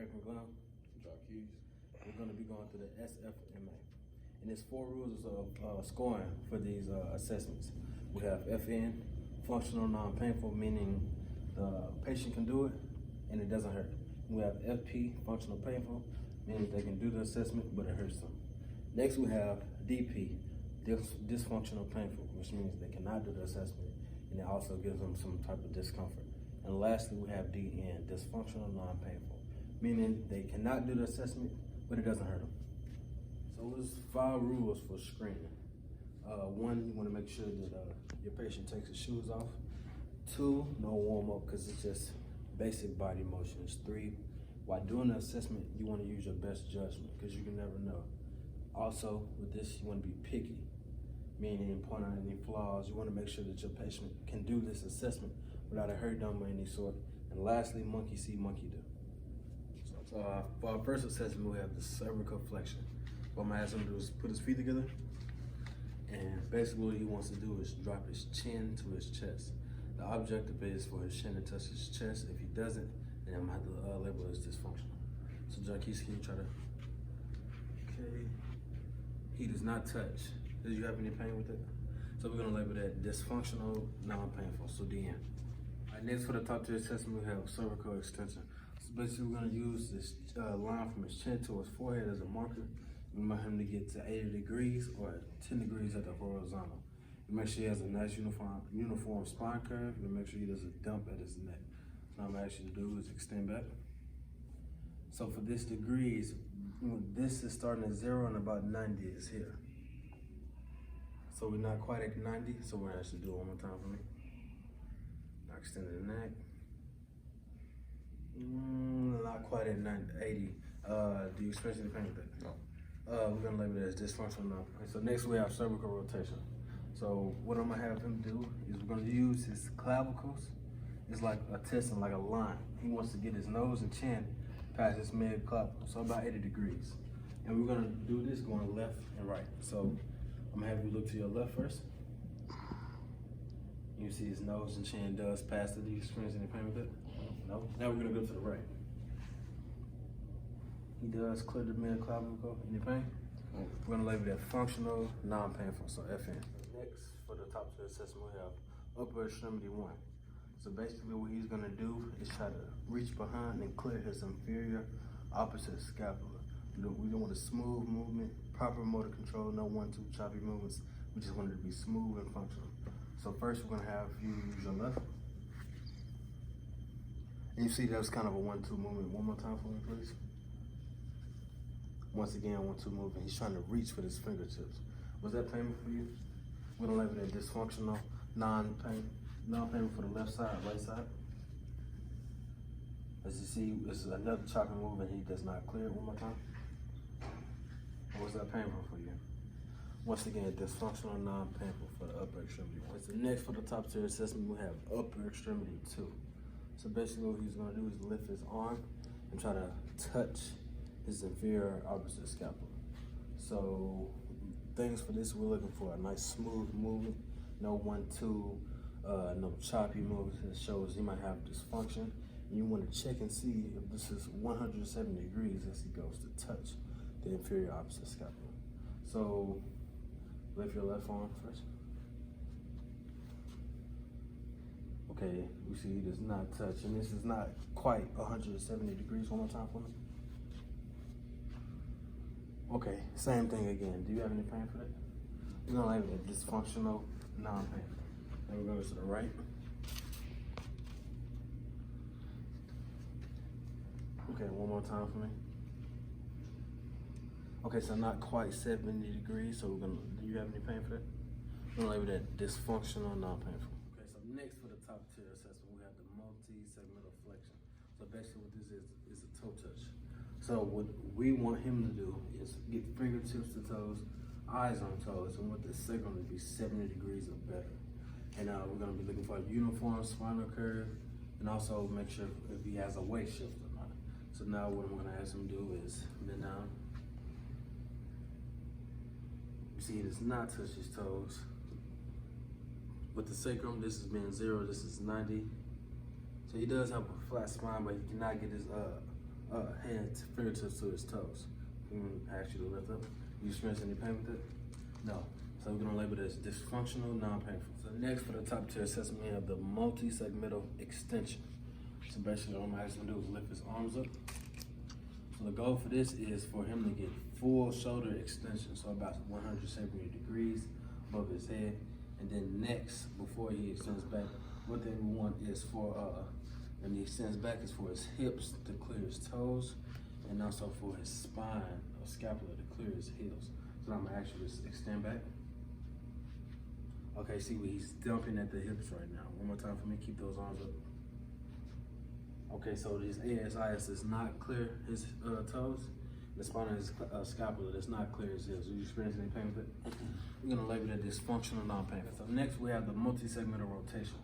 Paper Glam. We're going to be going through the SFMA. And there's 4 rules of scoring for these assessments. We have FN, functional non-painful, meaning the patient can do it and it doesn't hurt. We have FP, functional painful, meaning they can do the assessment but it hurts them. Next we have DP, dysfunctional painful, which means they cannot do the assessment and it also gives them some type of discomfort. And lastly we have DN, dysfunctional non-painful, meaning they cannot do the assessment but it doesn't hurt them. So there's 5 rules for screening. 1, you want to make sure that your patient takes his shoes off. 2, no warm up because it's just basic body motions. 3, while doing the assessment, you want to use your best judgment because you can never know. Also, with this, you want to be picky, meaning point out any flaws. You want to make sure that your patient can do this assessment without a hurt them of any sort. And lastly, monkey see, monkey do. So for our first assessment, we have the cervical flexion. What I'm gonna ask him to do is put his feet together, and basically what he wants to do is drop his chin to his chest. The objective is for his chin to touch his chest. If he doesn't, then I'm gonna have to label it as dysfunctional. So Jarquez, can you try to, okay. He does not touch. Does you have any pain with it? So we're gonna label that dysfunctional, non-painful, so DN. All right, next for the top tier assessment, we have cervical extension. So basically we're gonna use this line from his chin to his forehead as a marker. We want him to get to 80 degrees or 10 degrees at the horizontal. You make sure he has a nice uniform spine curve. You make sure he doesn't dump at his neck. So what I'm asking you to do is extend back. So for this degrees, this is starting at 0 and about 90 is here. So we're not quite at 90, so we're gonna actually do it one more time for me. Now extend the neck. Not quite at 80. Do you experience any pain with that? No. We're gonna label it as dysfunctional non-painful. So next we have cervical rotation. So what I'm gonna have him do is we're gonna use his clavicles. It's like a testing, like a line. He wants to get his nose and chin past his mid clavicle, so about 80 degrees. And we're gonna do this going left and right. So I'm gonna have you look to your left first. You see his nose and chin does pass it. Do you experience any pain with it? No? Now we're gonna go to the right. He does clear the mid clavicle. Any pain? We're gonna label that functional, non-painful, so FN. Next, for the top tier assessment, we have upper extremity 1. So basically what he's gonna do is try to reach behind and clear his inferior opposite scapula. We don't want a smooth movement, proper motor control, no 1-2 choppy movements. We just want it to be smooth and functional. So first we're gonna have you use your left. And you see that was kind of a 1-2 movement. One more time for me, please. Once again, 1-2 movement. He's trying to reach with his fingertips. Was that painful for you? We're gonna label that dysfunctional, non-painful for the left side, right side. As you see, it's another chopping move and he does not clear it. One more time. Or was that painful for you? Once again, dysfunctional, non-painful for the upper extremity 1. So next for the top tier assessment, we have upper extremity 2. So basically what he's gonna do is lift his arm and try to touch his inferior opposite scapula. So things for this, we're looking for a nice smooth movement, no 1-2, no choppy movements. It shows he might have dysfunction. And you want to check and see if this is 170 degrees as he goes to touch the inferior opposite scapula. So lift your left arm first. Okay, we see he does not touch, and this is not quite 170 degrees. One more time for me. Okay, same thing again. Do you have any pain for that? We're gonna label it dysfunctional, non-painful. Then we're going to the right. Okay, one more time for me. Okay, so not quite 70 degrees, so we're gonna, do you have any pain for that? We're gonna label that dysfunctional, non-painful. Okay, so next for the top tier assessment, we have the multi-segmental flexion. So basically what this is a toe touch. So what we want him to do is get fingertips to toes, eyes on toes, and want the segment to be 70 degrees or better. And we're gonna be looking for a uniform spinal curve, and also make sure if he has a weight shift or not. So now what I'm gonna ask him to do is bend down. You see he does not touch his toes. With the sacrum, this is being 0, this is 90. So he does have a flat spine, but he cannot get his hands, fingertips to his toes. I'm gonna ask you to lift up. You experience any pain with it? No. So we're gonna label it as dysfunctional, non-painful. So next for the top tier assessment, we have the multi-segmental extension. So basically all I'm asking him to do is lift his arms up. So the goal for this is for him to get full shoulder extension, so about 170 degrees above his head. And then next, before he extends back, what they want is for, when he extends back, is for his hips to clear his toes, and also for his spine or scapula to clear his heels. So I'm gonna actually just extend back. Okay, see where he's dumping at the hips right now. One more time for me, keep those arms up. Okay, so this ASIS does not clear his toes. The spine of his scapula does not clear his heels. Are you experiencing any pain with it? We're gonna label it dysfunctional, non-painful. So next we have the multi-segmental rotation.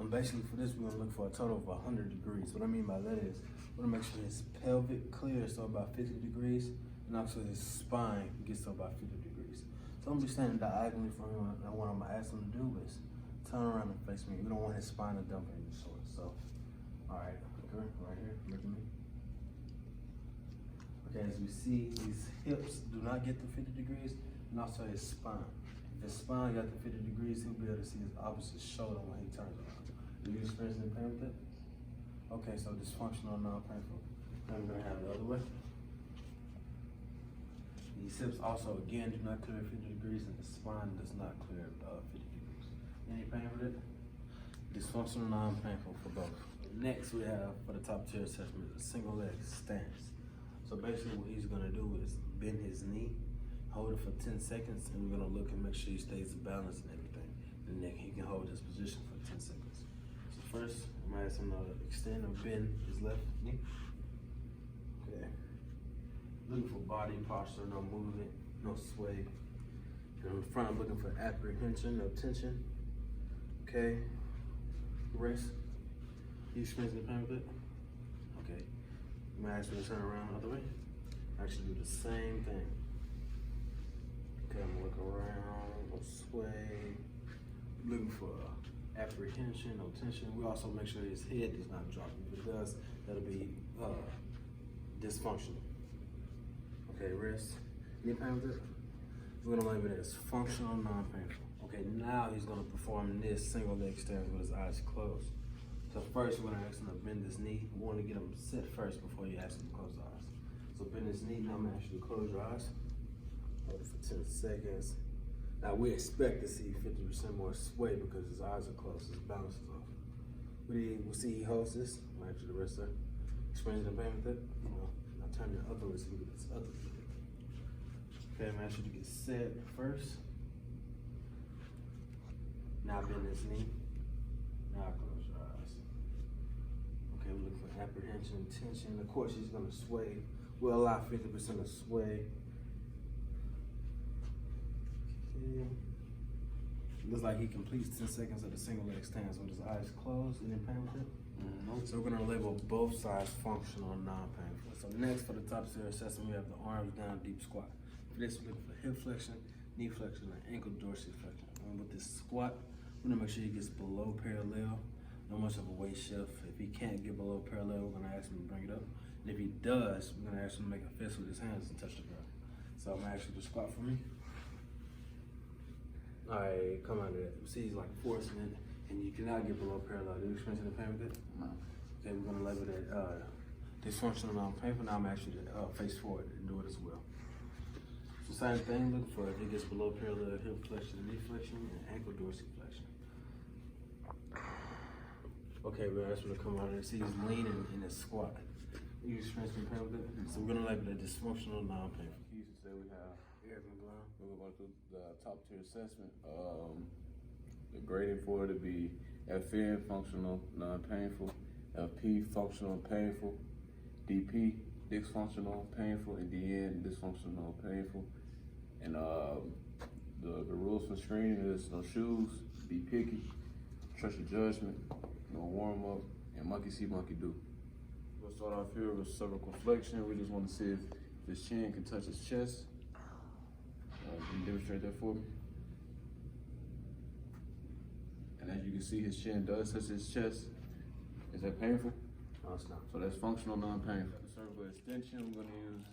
Basically for this, we're gonna look for a total of 100 degrees. What I mean by that is, we're gonna make sure his pelvic clears to about 50 degrees, and also his spine gets to about 50 degrees. So I'm gonna be standing diagonally from him, and what I'm gonna ask him to do is turn around and face me. We don't want his spine to dump any short. So, all right, right here, look at me. Okay, as we see, his hips do not get to 50 degrees, and also his spine. If his spine got to 50 degrees, he'll be able to see his opposite shoulder when he turns around. Are you experiencing any pain with it? Okay, so dysfunctional, non-painful. Now we're gonna have the other way. These hips also, again, do not clear 50 degrees, and the spine does not clear 50 degrees. Any pain with it? Dysfunctional, non-painful for both. Next, we have, for the top tier assessment, a single leg stance. So basically what he's gonna do is bend his knee, hold it for 10 seconds, and we're gonna look and make sure he stays balanced and everything. And then he can hold his position for 10 seconds. So first, I'm gonna ask him to extend or bend his left knee. Okay. Looking for body posture, no movement, no sway. And in front, I'm looking for apprehension, no tension. Okay. Rest. You experiencing the pain with it? Okay. I'm gonna ask you to turn around the other way. Actually do the same thing. Okay, I'm gonna look around, no sway. Looking for apprehension, no tension. We also make sure his head does not drop. If it does, that'll be dysfunctional. Okay, rest. Any pain with it? We're gonna label it as functional, non-painful. Okay, now he's gonna perform this single leg stance with his eyes closed. So first, we're gonna ask him to bend his knee. We wanna get him set first before you ask him to close his eyes. So bend his knee, now I'm gonna ask you to close your eyes. Hold it for 10 seconds. Now we expect to see 50% more sway because his eyes are closed, his balance is off. We'll see he holds this. I'm gonna ask you to rest there. Experiencing the pain with it? No. Now turn your other way so you get this other leg. Okay, I'm gonna ask you to get set first. Now bend his knee. Now close your eyes. Okay, we're looking for apprehension, tension. Of course, he's gonna sway. We'll allow 50% of sway. Okay. Looks like he completes 10 seconds of the single leg stance with his eyes closed. Any pain with it? Mm-hmm. So we're gonna label both sides functional and non-painful. So next for the top tier assessment, we have the arms down deep squat. For this, we're looking for hip flexion, knee flexion, and ankle dorsiflexion. And with this squat, we're gonna make sure he gets below parallel. No much of a weight shift. If he can't get below parallel, we're gonna ask him to bring it up. And if he does, we're gonna ask him to make a fist with his hands and touch the ground. So I'm gonna ask you to squat for me. All right, come out of that. See, he's like forcing it, and you cannot get below parallel. Do you experience any pain with it? No. Okay, we're gonna label that dysfunctional, non-painful. Now I'm actually to face forward and do it as well. So same thing, look for if it gets below parallel, hip flexion, knee flexion, and ankle dorsiflexion. Okay, we're asking to come out and see he's leaning in his squat. You experience any pain with it? So we're gonna label that dysfunctional, non-painful. Today we have we're going through the top tier assessment. The grading for it to be FN, functional, non-painful, FP, functional, painful, DP, dysfunctional, painful, and DN, dysfunctional, painful. And the rules for screening is no shoes, be picky, trust your judgment, no warm up, and monkey see, monkey do. We'll start off here with cervical flexion. We just want to see if his chin can touch his chest. Can you demonstrate that for me? And as you can see, his chin does touch his chest. Is that painful? No, it's not. So that's functional, non-painful. cervical extension. We're gonna use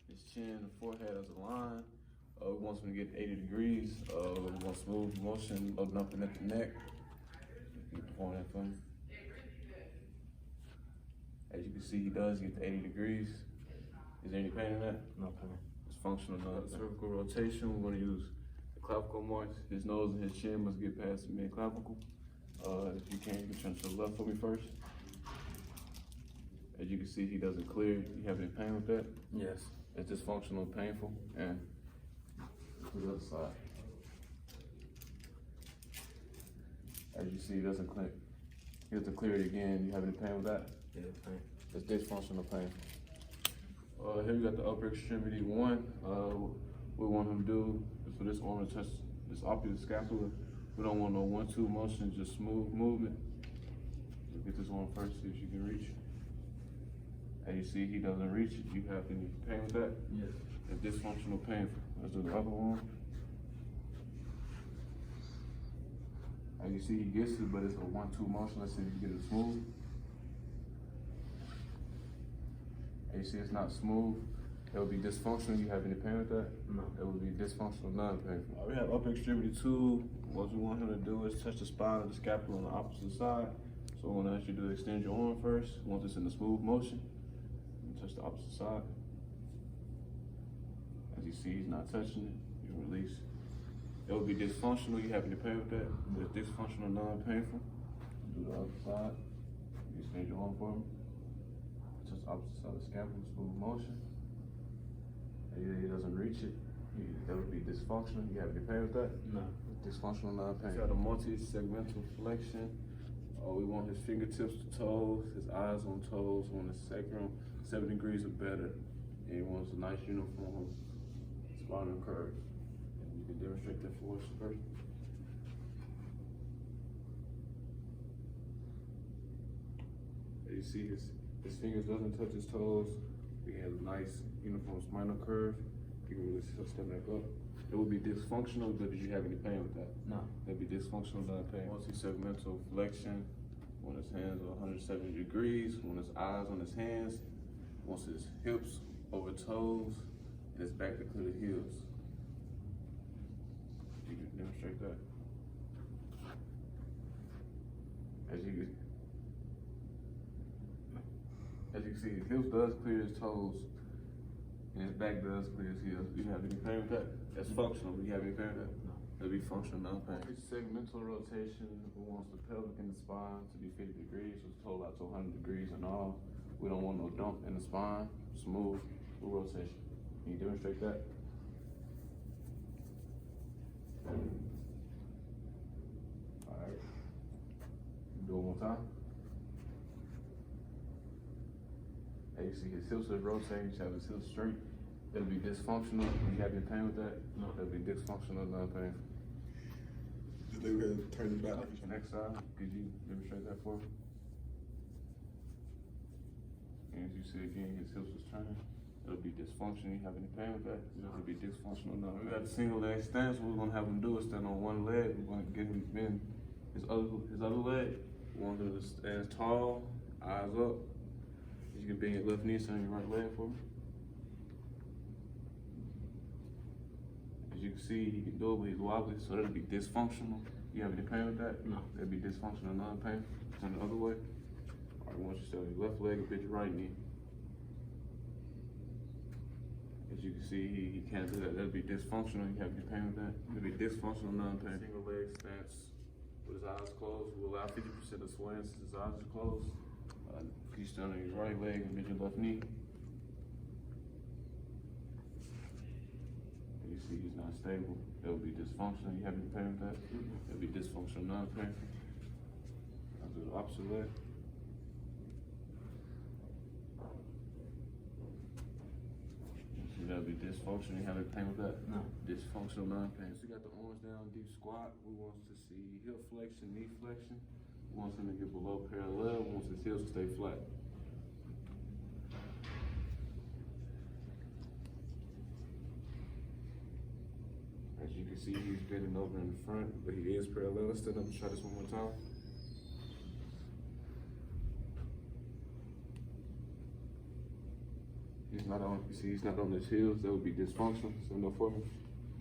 his chin and forehead as a line. We want him to get 80 degrees. We want smooth motion, open up at the neck. You can perform that for me. As you can see, he does get to 80 degrees. Is there any pain in that? No pain. It's functional. Cervical rotation, we're gonna use the clavicle marks. His nose and his chin must get past the mid-clavicle. If you can, you can turn to the left for me first. As you can see, he doesn't clear. You have any pain with that? Yes. It's dysfunctional and painful. And to the other side. As you see, he doesn't clear. He has to clear it again. You have any pain with that? Yeah, pain. It's dysfunctional pain. Here we got the upper extremity 1. What we want him to do is for this arm to touch this opposite scapula. We don't want no 1-2 motion, just smooth movement. Let's get this one first, see if you can reach. As you see, he doesn't reach it. You have any pain with that? Yes. It's dysfunctional painful. Let's do the other one. As you see, he gets it, but it's a 1-2 motion. Let's see if you get it smooth. As you see, it's not smooth. It will be dysfunctional. You have any pain with that? No. It will be dysfunctional, non-painful. We have upper extremity 2. What we want him to do is touch the spine of the scapula on the opposite side. So I want to ask you to extend your arm first. We want this in a smooth motion. And touch the opposite side. As you see, he's not touching it. You release. It will be dysfunctional. You have any pain with that? It's dysfunctional, non-painful. Do the other side. You extend your arm for me. Touch the opposite side of the scapula, smooth motion. He doesn't reach it. That would be dysfunctional. You have any pain with that? No. Dysfunctional, non-pain. He's got a multi-segmental flexion. We want his fingertips to toes, his eyes on toes, on the sacrum, 7 degrees or better. And he wants a nice uniform spinal curve. And you can demonstrate that for us first. As you see, his fingers doesn't touch his toes. He has a nice uniform spinal curve. You can really step back up. It would be dysfunctional, but did you have any pain with that? No. It'd be dysfunctional, not pain. Multi-segmental flexion. When his hands are 170 degrees, when his eyes on his hands, wants his hips over toes, and his back to clear the heels. You can demonstrate that. As you can see, his hips does clear his toes, and his back does clear his heels. Do you have any pain with that? That's functional. Do you have any pain with that? No. It'll be functional, not pain. Segmental rotation. We want the pelvic and the spine to be 50 degrees, so it's total out to 100 degrees and all. We don't want no dump in the spine. Smooth rotation. Can you demonstrate that? All right. Do it one more time. As you see, his hips are rotating. You have his hips straight. It'll be dysfunctional. You have any pain with that? No. It'll be dysfunctional, not painful. Just they were gonna turn it back. Next side, could you demonstrate that for me? And as you see again, his hips is turning. It'll be dysfunctional. You have any pain with that? It'll be dysfunctional. No. We got the single leg stance. What we're gonna have him do is stand on one leg. We're gonna get him to bend his other leg. We want him to stand tall, eyes up. You can bend your left knee, stand on your right leg for me. As you can see, he can do it, but he's wobbly, so that'll be dysfunctional. You have any pain with that? No. That'd be dysfunctional, non-painful. Turn the other way. All right, once you stand on your left leg, bend your right knee. As you can see, he can't do that. That'd be dysfunctional. You have any pain with that? It'd be dysfunctional, non-painful. Single leg stance with his eyes closed. We'll allow 50% of swaying since his eyes are closed. You stand on your right leg and bend your left knee. You see he's not stable. That would be dysfunctional. You have any pain with that? It would be dysfunctional, non-painful. I'll do the opposite leg. See, that would be dysfunctional. You have any pain with that? No. Dysfunctional, non-painful. So you got the arms down, deep squat. We want to see hip flexion, knee flexion. We want him to get below parallel. We want his heels to stay flat. As you can see, he's bending over in the front, but he is parallel. Let's stand up and try this one more time. He's not on. You see, he's not on his heels. That would be dysfunctional. So no for him.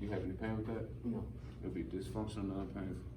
You have any pain with that? No. It would be dysfunctional, non-painful.